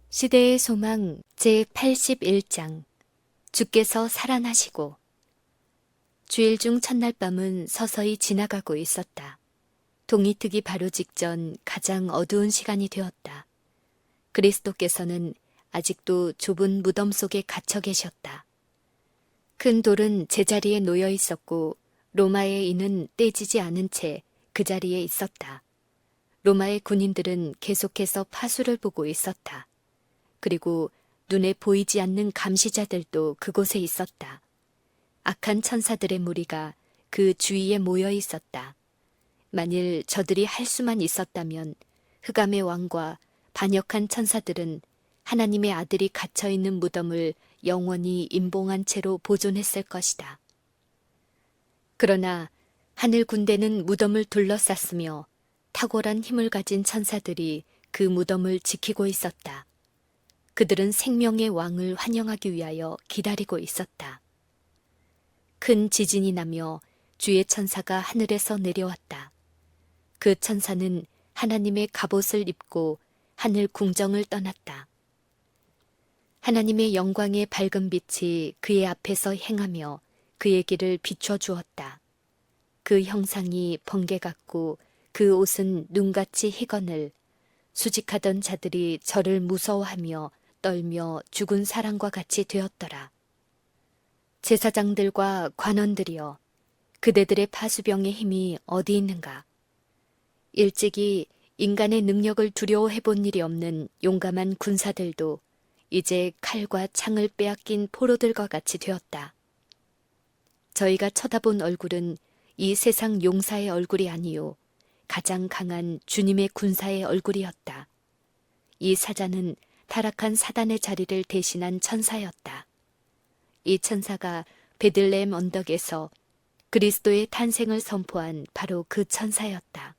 시대의 소망 제81장 주께서 살아나시고. 주일 중 첫날 밤은 서서히 지나가고 있었다. 동이 트기 바로 직전 가장 어두운 시간이 되었다. 그리스도께서는 아직도 좁은 무덤 속에 갇혀 계셨다. 큰 돌은 제자리에 놓여 있었고 로마의 인은 떼지지 않은 채 그 자리에 있었다. 로마의 군인들은 계속해서 파수를 보고 있었다. 그리고 눈에 보이지 않는 감시자들도 그곳에 있었다. 악한 천사들의 무리가 그 주위에 모여 있었다. 만일 저들이 할 수만 있었다면 흑암의 왕과 반역한 천사들은 하나님의 아들이 갇혀있는 무덤을 영원히 임봉한 채로 보존했을 것이다. 그러나 하늘 군대는 무덤을 둘러쌌으며 탁월한 힘을 가진 천사들이 그 무덤을 지키고 있었다. 그들은 생명의 왕을 환영하기 위하여 기다리고 있었다. 큰 지진이 나며 주의 천사가 하늘에서 내려왔다. 그 천사는 하나님의 갑옷을 입고 하늘 궁정을 떠났다. 하나님의 영광의 밝은 빛이 그의 앞에서 행하며 그의 길을 비춰주었다. 그 형상이 번개 같고 그 옷은 눈같이 희건을 수직하던 자들이 저를 무서워하며 떨며 죽은 사람과 같이 되었더라. 제사장들과 관원들이여, 그대들의 파수병의 힘이 어디 있는가? 일찍이 인간의 능력을 두려워해 본 일이 없는 용감한 군사들도 이제 칼과 창을 빼앗긴 포로들과 같이 되었다. 저희가 쳐다본 얼굴은 이 세상 용사의 얼굴이 아니요 가장 강한 주님의 군사의 얼굴이었다. 이 사자는 타락한 사단의 자리를 대신한 천사였다. 이 천사가 베들레헴 언덕에서 그리스도의 탄생을 선포한 바로 그 천사였다.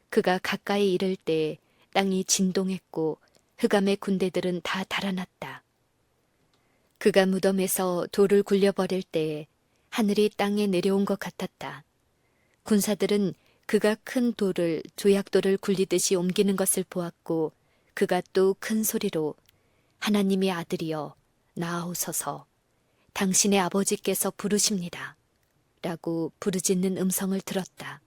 그가 가까이 이를 때 땅이 진동했고 흑암의 군대들은 다 달아났다. 그가 무덤에서 돌을 굴려버릴 때에 하늘이 땅에 내려온 것 같았다. 군사들은 그가 큰 돌을 조약돌을 굴리듯이 옮기는 것을 보았고 그가 또 큰 소리로 하나님의 아들이여 나아오소서, 당신의 아버지께서 부르십니다 라고 부르짖는 음성을 들었다.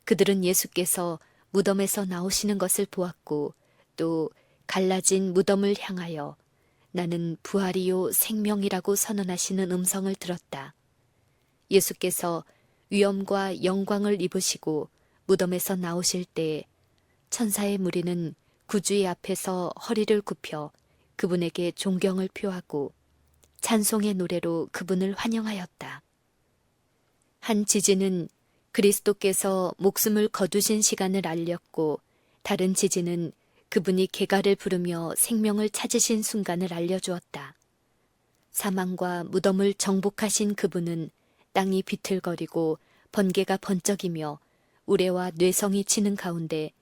그들은 예수께서 무덤에서 나오시는 것을 보았고 또 갈라진 무덤을 향하여 나는 부활이요 생명이라고 선언하시는 음성을 들었다. 예수께서 위엄과 영광을 입으시고 무덤에서 나오실 때 천사의 무리는 구주의 앞에서 허리를 굽혀 그분에게 존경을 표하고 찬송의 노래로 그분을 환영하였다. 한 지진은 그리스도께서 목숨을 거두신 시간을 알렸고 다른 지진은 그분이 개가를 부르며 생명을 찾으신 순간을 알려주었다. 사망과 무덤을 정복하신 그분은 땅이 비틀거리고 번개가 번쩍이며 우레와 뇌성이 치는 가운데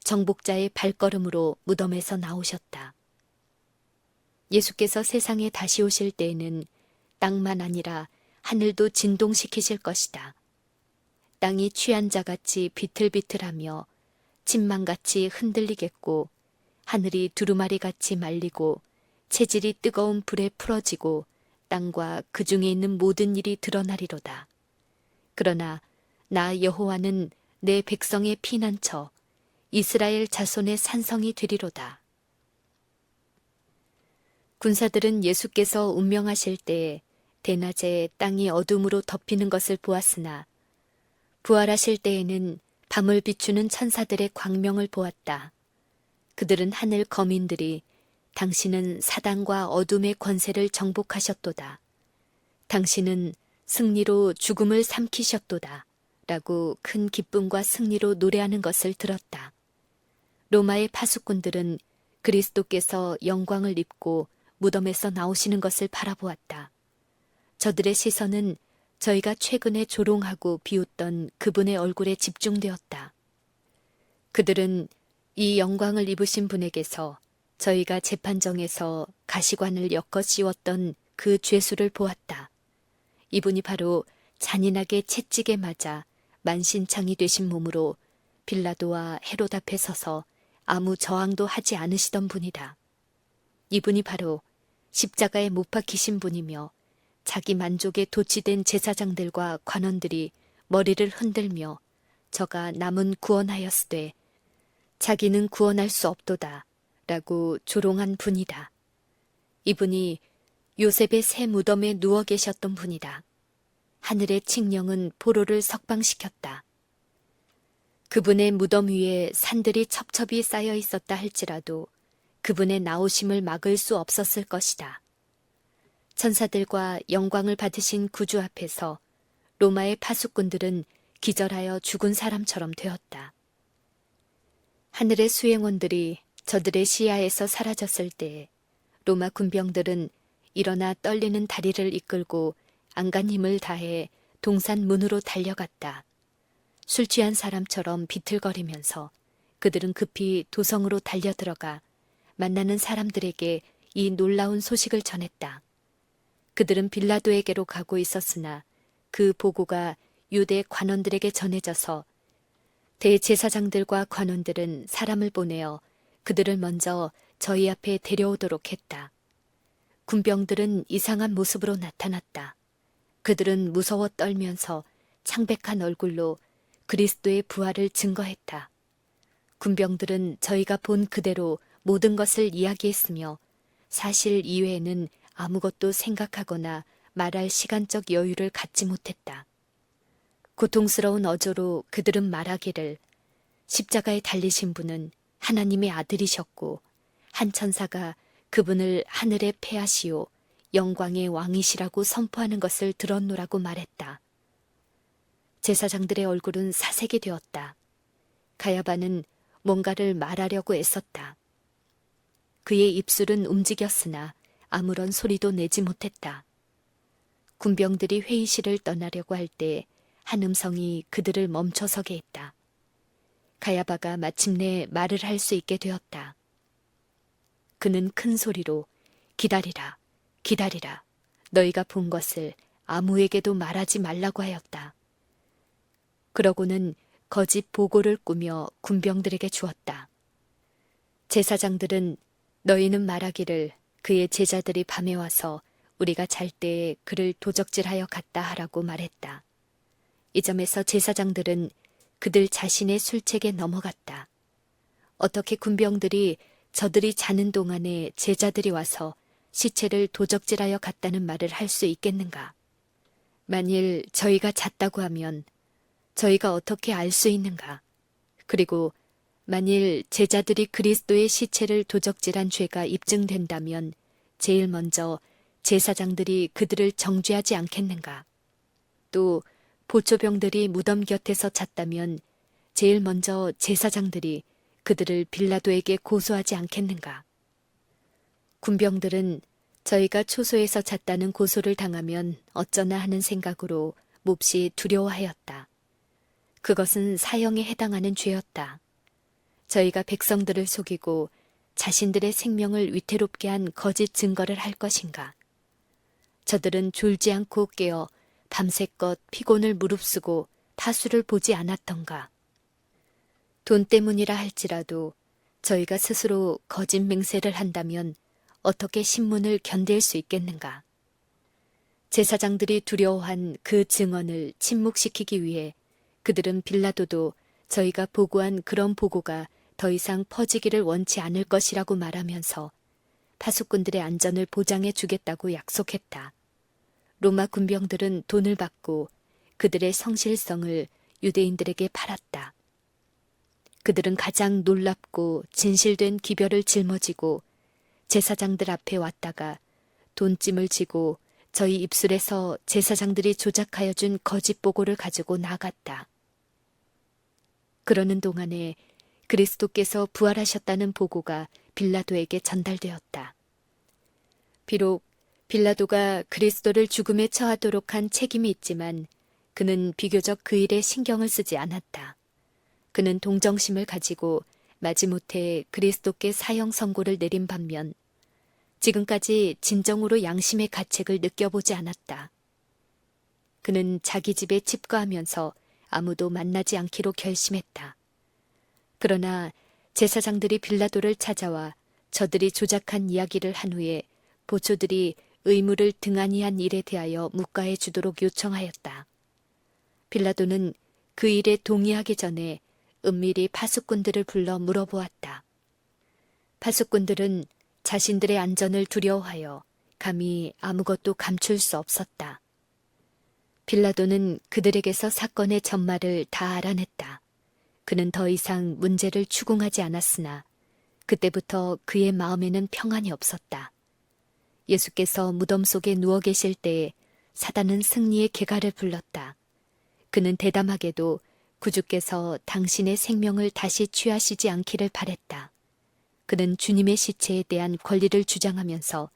정복자의 발걸음으로 무덤에서 나오셨다. 예수께서 세상에 다시 오실 때에는 땅만 아니라 하늘도 진동시키실 것이다. 땅이 취한 자같이 비틀비틀하며 침망같이 흔들리겠고 하늘이 두루마리같이 말리고 체질이 뜨거운 불에 풀어지고 땅과 그 중에 있는 모든 일이 드러나리로다. 그러나 나 여호와는 내 백성의 피난처 이스라엘 자손의 산성이 되리로다. 군사들은 예수께서 운명하실 때에 대낮에 땅이 어둠으로 덮이는 것을 보았으나 부활하실 때에는 밤을 비추는 천사들의 광명을 보았다. 그들은 하늘 거민들이 당신은 사단과 어둠의 권세를 정복하셨도다. 당신은 승리로 죽음을 삼키셨도다. 라고 큰 기쁨과 승리로 노래하는 것을 들었다. 로마의 파수꾼들은 그리스도께서 영광을 입고 무덤에서 나오시는 것을 바라보았다. 저들의 시선은 저희가 최근에 조롱하고 비웃던 그분의 얼굴에 집중되었다. 그들은 이 영광을 입으신 분에게서 저희가 재판정에서 가시관을 엮어 씌웠던 그 죄수를 보았다. 이분이 바로 잔인하게 채찍에 맞아 만신창이 되신 몸으로 빌라도와 헤롯 앞에 서서 아무 저항도 하지 않으시던 분이다. 이분이 바로 십자가에 못 박히신 분이며 자기 만족에 도취된 제사장들과 관원들이 머리를 흔들며 저가 남은 구원하였으되 자기는 구원할 수 없도다 라고 조롱한 분이다. 이분이 요셉의 새 무덤에 누워 계셨던 분이다. 하늘의 칙령은 포로를 석방시켰다. 그분의 무덤 위에 산들이 첩첩이 쌓여 있었다 할지라도 그분의 나오심을 막을 수 없었을 것이다. 천사들과 영광을 받으신 구주 앞에서 로마의 파수꾼들은 기절하여 죽은 사람처럼 되었다. 하늘의 수행원들이 저들의 시야에서 사라졌을 때 로마 군병들은 일어나 떨리는 다리를 이끌고 안간 힘을 다해 동산 문으로 달려갔다. 술 취한 사람처럼 비틀거리면서 그들은 급히 도성으로 달려들어가 만나는 사람들에게 이 놀라운 소식을 전했다. 그들은 빌라도에게로 가고 있었으나 그 보고가 유대 관원들에게 전해져서 대제사장들과 관원들은 사람을 보내어 그들을 먼저 저희 앞에 데려오도록 했다. 군병들은 이상한 모습으로 나타났다. 그들은 무서워 떨면서 창백한 얼굴로 그리스도의 부활을 증거했다. 군병들은 저희가 본 그대로 모든 것을 이야기했으며 사실 이외에는 아무것도 생각하거나 말할 시간적 여유를 갖지 못했다. 고통스러운 어조로 그들은 말하기를 십자가에 달리신 분은 하나님의 아들이셨고 한 천사가 그분을 하늘에 폐하시오 영광의 왕이시라고 선포하는 것을 들었노라고 말했다. 제사장들의 얼굴은 사색이 되었다. 가야바는 뭔가를 말하려고 애썼다. 그의 입술은 움직였으나 아무런 소리도 내지 못했다. 군병들이 회의실을 떠나려고 할 때 한 음성이 그들을 멈춰서게 했다. 가야바가 마침내 말을 할 수 있게 되었다. 그는 큰 소리로 기다리라, 기다리라. 너희가 본 것을 아무에게도 말하지 말라고 하였다. 그러고는 거짓 보고를 꾸며 군병들에게 주었다. 제사장들은 너희는 말하기를 그의 제자들이 밤에 와서 우리가 잘 때에 그를 도적질하여 갔다 하라고 말했다. 이 점에서 제사장들은 그들 자신의 술책에 넘어갔다. 어떻게 군병들이 저들이 자는 동안에 제자들이 와서 시체를 도적질하여 갔다는 말을 할 수 있겠는가? 만일 저희가 잤다고 하면 저희가 어떻게 알 수 있는가? 그리고 만일 제자들이 그리스도의 시체를 도적질한 죄가 입증된다면 제일 먼저 제사장들이 그들을 정죄하지 않겠는가? 또 보초병들이 무덤 곁에서 잤다면 제일 먼저 제사장들이 그들을 빌라도에게 고소하지 않겠는가? 군병들은 저희가 초소에서 잤다는 고소를 당하면 어쩌나 하는 생각으로 몹시 두려워하였다. 그것은 사형에 해당하는 죄였다. 저희가 백성들을 속이고 자신들의 생명을 위태롭게 한 거짓 증거를 할 것인가? 저들은 졸지 않고 깨어 밤새껏 피곤을 무릅쓰고 파수를 보지 않았던가? 돈 때문이라 할지라도 저희가 스스로 거짓 맹세를 한다면 어떻게 신문을 견딜 수 있겠는가? 제사장들이 두려워한 그 증언을 침묵시키기 위해 그들은 빌라도도 저희가 보고한 그런 보고가 더 이상 퍼지기를 원치 않을 것이라고 말하면서 파수꾼들의 안전을 보장해 주겠다고 약속했다. 로마 군병들은 돈을 받고 그들의 성실성을 유대인들에게 팔았다. 그들은 가장 놀랍고 진실된 기별을 짊어지고 제사장들 앞에 왔다가 돈찜을 쥐고 저희 입술에서 제사장들이 조작하여 준 거짓 보고를 가지고 나갔다. 그러는 동안에 그리스도께서 부활하셨다는 보고가 빌라도에게 전달되었다. 비록 빌라도가 그리스도를 죽음에 처하도록 한 책임이 있지만 그는 비교적 그 일에 신경을 쓰지 않았다. 그는 동정심을 가지고 마지못해 그리스도께 사형 선고를 내린 반면 지금까지 진정으로 양심의 가책을 느껴보지 않았다. 그는 자기 집에 집거하면서 아무도 만나지 않기로 결심했다. 그러나 제사장들이 빌라도를 찾아와 저들이 조작한 이야기를 한 후에 보초들이 의무를 등한히한 일에 대하여 묵과해 주도록 요청하였다. 빌라도는 그 일에 동의하기 전에 은밀히 파수꾼들을 불러 물어보았다. 파수꾼들은 자신들의 안전을 두려워하여 감히 아무것도 감출 수 없었다. 빌라도는 그들에게서 사건의 전말을 다 알아냈다. 그는 더 이상 문제를 추궁하지 않았으나 그때부터 그의 마음에는 평안이 없었다. 예수께서 무덤 속에 누워 계실 때에 사단은 승리의 개가를 불렀다. 그는 대담하게도 구주께서 당신의 생명을 다시 취하시지 않기를 바랬다. 그는 주님의 시체에 대한 권리를 주장하면서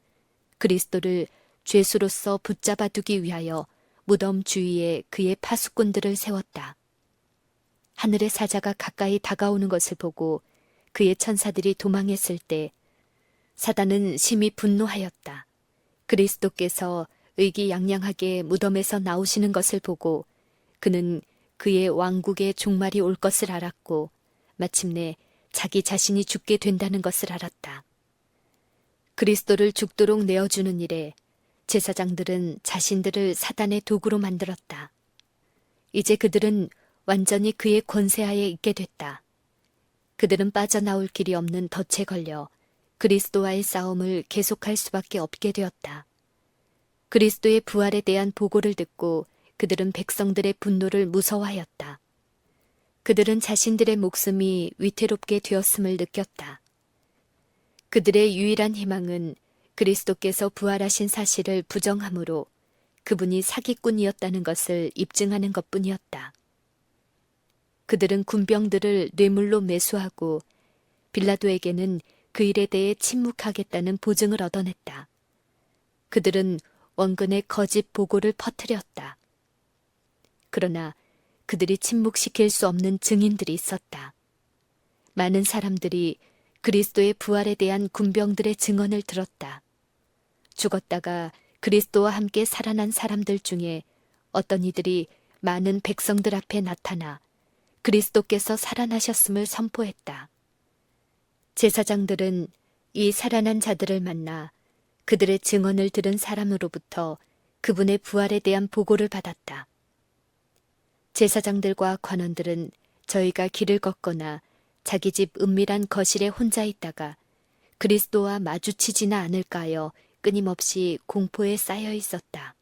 그리스도를 죄수로서 붙잡아 두기 위하여 무덤 주위에 그의 파수꾼들을 세웠다. 하늘의 사자가 가까이 다가오는 것을 보고 그의 천사들이 도망했을 때 사단은 심히 분노하였다. 그리스도께서 의기양양하게 무덤에서 나오시는 것을 보고 그는 그의 왕국의 종말이 올 것을 알았고 마침내 자기 자신이 죽게 된다는 것을 알았다. 그리스도를 죽도록 내어주는 일에 제사장들은 자신들을 사단의 도구로 만들었다. 이제 그들은 완전히 그의 권세하에 있게 됐다. 그들은 빠져나올 길이 없는 덫에 걸려 그리스도와의 싸움을 계속할 수밖에 없게 되었다. 그리스도의 부활에 대한 보고를 듣고 그들은 백성들의 분노를 무서워하였다. 그들은 자신들의 목숨이 위태롭게 되었음을 느꼈다. 그들의 유일한 희망은 그리스도께서 부활하신 사실을 부정함으로 그분이 사기꾼이었다는 것을 입증하는 것뿐이었다. 그들은 군병들을 뇌물로 매수하고 빌라도에게는 그 일에 대해 침묵하겠다는 보증을 얻어냈다. 그들은 원근의 거짓 보고를 퍼뜨렸다. 그러나 그들이 침묵시킬 수 없는 증인들이 있었다. 많은 사람들이 그리스도의 부활에 대한 군병들의 증언을 들었다. 죽었다가 그리스도와 함께 살아난 사람들 중에 어떤 이들이 많은 백성들 앞에 나타나 그리스도께서 살아나셨음을 선포했다. 제사장들은 이 살아난 자들을 만나 그들의 증언을 들은 사람으로부터 그분의 부활에 대한 보고를 받았다. 제사장들과 관원들은 저희가 길을 걷거나 자기 집 은밀한 거실에 혼자 있다가 그리스도와 마주치지나 않을까 하여 끊임없이 공포에 쌓여 있었다.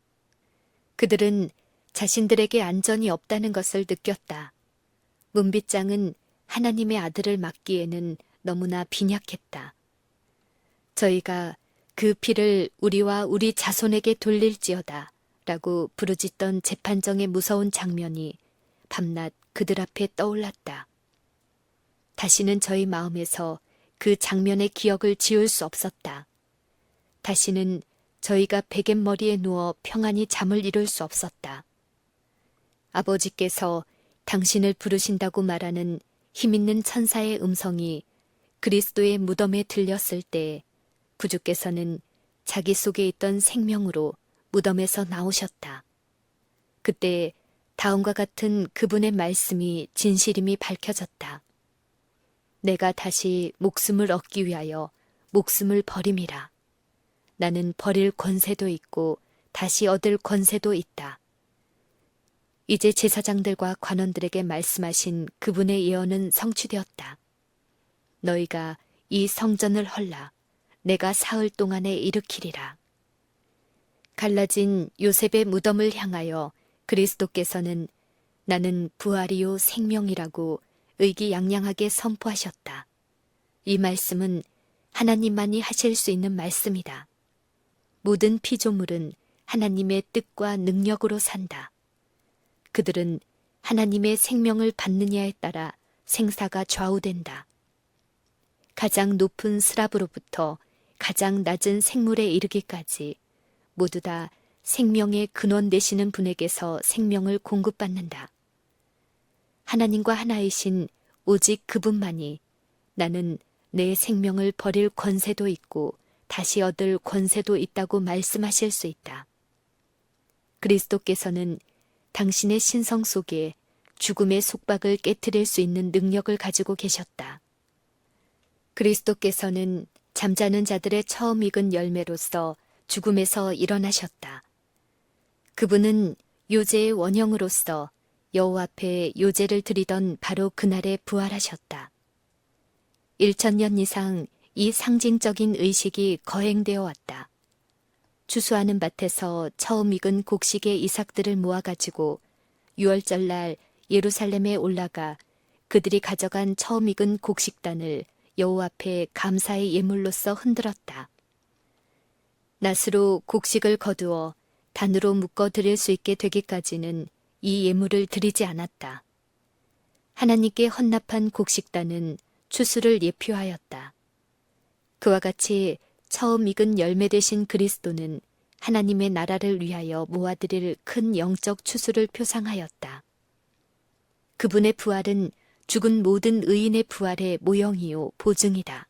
그들은 자신들에게 안전이 없다는 것을 느꼈다. 문빗장은 하나님의 아들을 막기에는 너무나 빈약했다. 저희가 그 피를 우리와 우리 자손에게 돌릴지어다 라고 부르짖던 재판정의 무서운 장면이 밤낮 그들 앞에 떠올랐다. 다시는 저희 마음에서 그 장면의 기억을 지울 수 없었다. 다시는 저희가 베갯머리에 누워 평안히 잠을 이룰 수 없었다. 아버지께서 당신을 부르신다고 말하는 힘있는 천사의 음성이 그리스도의 무덤에 들렸을 때 구주께서는 자기 속에 있던 생명으로 무덤에서 나오셨다. 그때 다음과 같은 그분의 말씀이 진실임이 밝혀졌다. 내가 다시 목숨을 얻기 위하여 목숨을 버림이라. 나는 버릴 권세도 있고 다시 얻을 권세도 있다. 이제 제사장들과 관원들에게 말씀하신 그분의 예언은 성취되었다. 너희가 이 성전을 헐라. 내가 사흘 동안에 일으키리라. 갈라진 요셉의 무덤을 향하여 그리스도께서는 나는 부활이요 생명이라고 의기양양하게 선포하셨다. 이 말씀은 하나님만이 하실 수 있는 말씀이다. 모든 피조물은 하나님의 뜻과 능력으로 산다. 그들은 하나님의 생명을 받느냐에 따라 생사가 좌우된다. 가장 높은 스랍으로부터 가장 낮은 생물에 이르기까지 모두 다 생명의 근원 되시는 분에게서 생명을 공급받는다. 하나님과 하나이신 오직 그분만이 나는 내 생명을 버릴 권세도 있고 다시 얻을 권세도 있다고 말씀하실 수 있다. 그리스도께서는 당신의 신성 속에 죽음의 속박을 깨트릴 수 있는 능력을 가지고 계셨다. 그리스도께서는 잠자는 자들의 처음 익은 열매로서 죽음에서 일어나셨다. 그분은 요제의 원형으로서 여호와 앞에 요제를 드리던 바로 그날에 부활하셨다. 1000년 이상 이 상징적인 의식이 거행되어 왔다. 추수하는 밭에서 처음 익은 곡식의 이삭들을 모아가지고 유월절날 예루살렘에 올라가 그들이 가져간 처음 익은 곡식단을 여호와 앞에 감사의 예물로서 흔들었다. 낫으로 곡식을 거두어 단으로 묶어 드릴 수 있게 되기까지는 이 예물을 드리지 않았다. 하나님께 헌납한 곡식단은 추수를 예표하였다. 그와 같이 처음 익은 열매 되신 그리스도는 하나님의 나라를 위하여 모아드릴 큰 영적 추수를 표상하였다. 그분의 부활은 죽은 모든 의인의 부활의 모형이요 보증이다.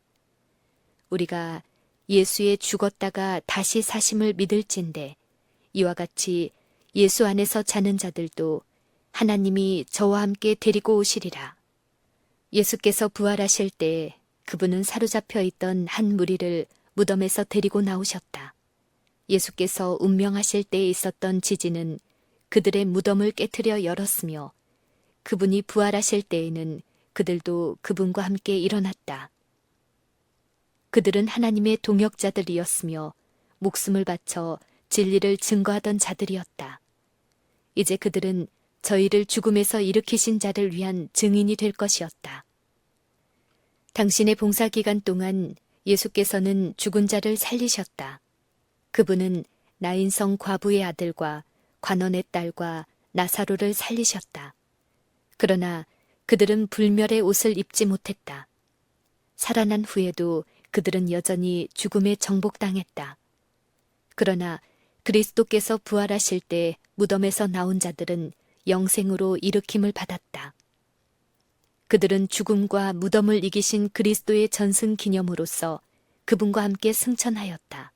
우리가 예수의 죽었다가 다시 사심을 믿을진대 이와 같이 예수 안에서 자는 자들도 하나님이 저와 함께 데리고 오시리라. 예수께서 부활하실 때 그분은 사로잡혀 있던 한 무리를 무덤에서 데리고 나오셨다. 예수께서 운명하실 때에 있었던 지진은 그들의 무덤을 깨트려 열었으며 그분이 부활하실 때에는 그들도 그분과 함께 일어났다. 그들은 하나님의 동역자들이었으며 목숨을 바쳐 진리를 증거하던 자들이었다. 이제 그들은 저희를 죽음에서 일으키신 자를 위한 증인이 될 것이었다. 당신의 봉사기간 동안 예수께서는 죽은 자를 살리셨다. 그분은 나인성 과부의 아들과 관원의 딸과 나사로를 살리셨다. 그러나 그들은 불멸의 옷을 입지 못했다. 살아난 후에도 그들은 여전히 죽음에 정복당했다. 그러나 그리스도께서 부활하실 때 무덤에서 나온 자들은 영생으로 일으킴을 받았다. 그들은 죽음과 무덤을 이기신 그리스도의 전승 기념으로서 그분과 함께 승천하였다.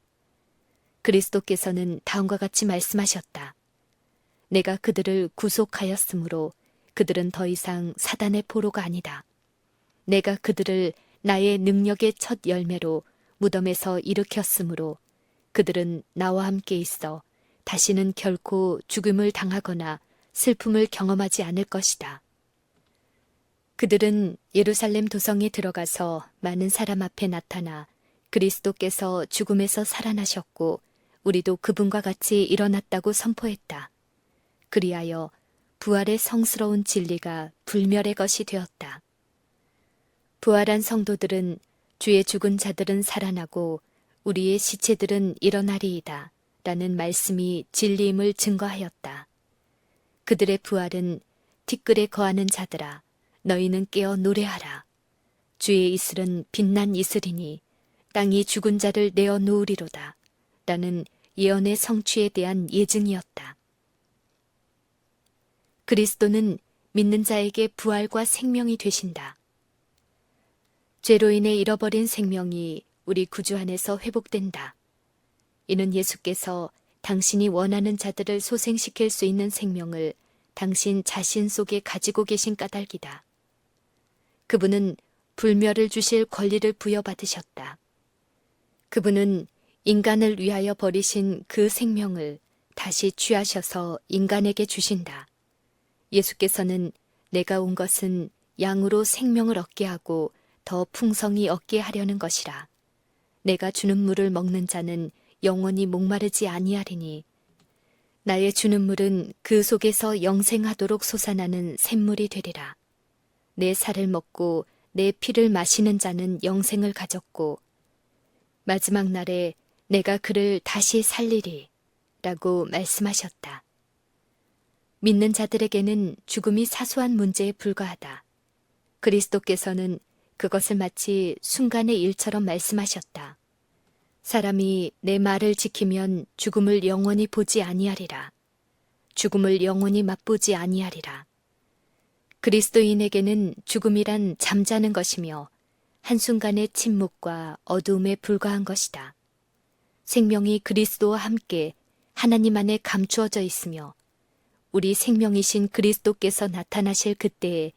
그리스도께서는 다음과 같이 말씀하셨다. 내가 그들을 구속하였으므로 그들은 더 이상 사단의 포로가 아니다. 내가 그들을 나의 능력의 첫 열매로 무덤에서 일으켰으므로 그들은 나와 함께 있어 다시는 결코 죽음을 당하거나 슬픔을 경험하지 않을 것이다. 그들은 예루살렘 도성에 들어가서 많은 사람 앞에 나타나 그리스도께서 죽음에서 살아나셨고 우리도 그분과 같이 일어났다고 선포했다. 그리하여 부활의 성스러운 진리가 불멸의 것이 되었다. 부활한 성도들은 주의 죽은 자들은 살아나고 우리의 시체들은 일어나리이다 라는 말씀이 진리임을 증거하였다. 그들의 부활은 티끌에 거하는 자들아 너희는 깨어 노래하라. 주의 이슬은 빛난 이슬이니 땅이 죽은 자를 내어 놓으리로다 라는 예언의 성취에 대한 예증이었다. 그리스도는 믿는 자에게 부활과 생명이 되신다. 죄로 인해 잃어버린 생명이 우리 구주 안에서 회복된다. 이는 예수께서 당신이 원하는 자들을 소생시킬 수 있는 생명을 당신 자신 속에 가지고 계신 까닭이다. 그분은 불멸을 주실 권리를 부여받으셨다. 그분은 인간을 위하여 버리신 그 생명을 다시 취하셔서 인간에게 주신다. 예수께서는 내가 온 것은 양으로 생명을 얻게 하고 더 풍성히 얻게 하려는 것이라. 내가 주는 물을 먹는 자는 영원히 목마르지 아니하리니 나의 주는 물은 그 속에서 영생하도록 솟아나는 샘물이 되리라. 내 살을 먹고 내 피를 마시는 자는 영생을 가졌고 마지막 날에 내가 그를 다시 살리리 라고 말씀하셨다. 믿는 자들에게는 죽음이 사소한 문제에 불과하다. 그리스도께서는 그것을 마치 순간의 일처럼 말씀하셨다. 사람이 내 말을 지키면 죽음을 영원히 보지 아니하리라. 죽음을 영원히 맛보지 아니하리라. 그리스도인에게는 죽음이란 잠자는 것이며 한순간의 침묵과 어두움에 불과한 것이다. 생명이 그리스도와 함께 하나님 안에 감추어져 있으며 우리 생명이신 그리스도께서 나타나실 그때에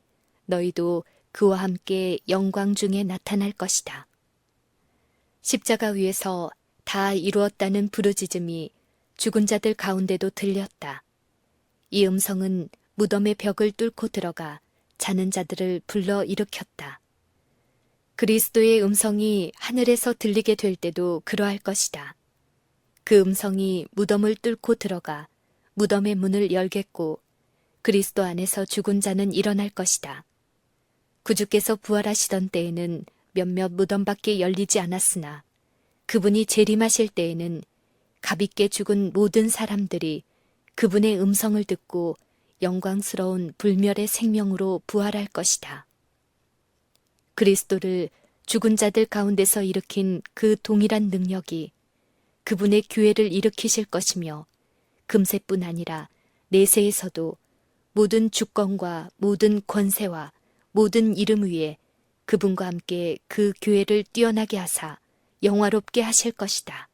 너희도 그와 함께 영광 중에 나타날 것이다. 십자가 위에서 다 이루었다는 부르짖음이 죽은 자들 가운데도 들렸다. 이 음성은 무덤의 벽을 뚫고 들어가 자는 자들을 불러 일으켰다. 그리스도의 음성이 하늘에서 들리게 될 때도 그러할 것이다. 그 음성이 무덤을 뚫고 들어가 무덤의 문을 열겠고 그리스도 안에서 죽은 자는 일어날 것이다. 구주께서 부활하시던 때에는 몇몇 무덤밖에 열리지 않았으나 그분이 재림하실 때에는 값있게 죽은 모든 사람들이 그분의 음성을 듣고 영광스러운 불멸의 생명으로 부활할 것이다. 그리스도를 죽은 자들 가운데서 일으킨 그 동일한 능력이 그분의 교회를 일으키실 것이며 금세뿐 아니라 내세에서도 모든 주권과 모든 권세와 모든 이름 위에 그분과 함께 그 교회를 뛰어나게 하사 영화롭게 하실 것이다.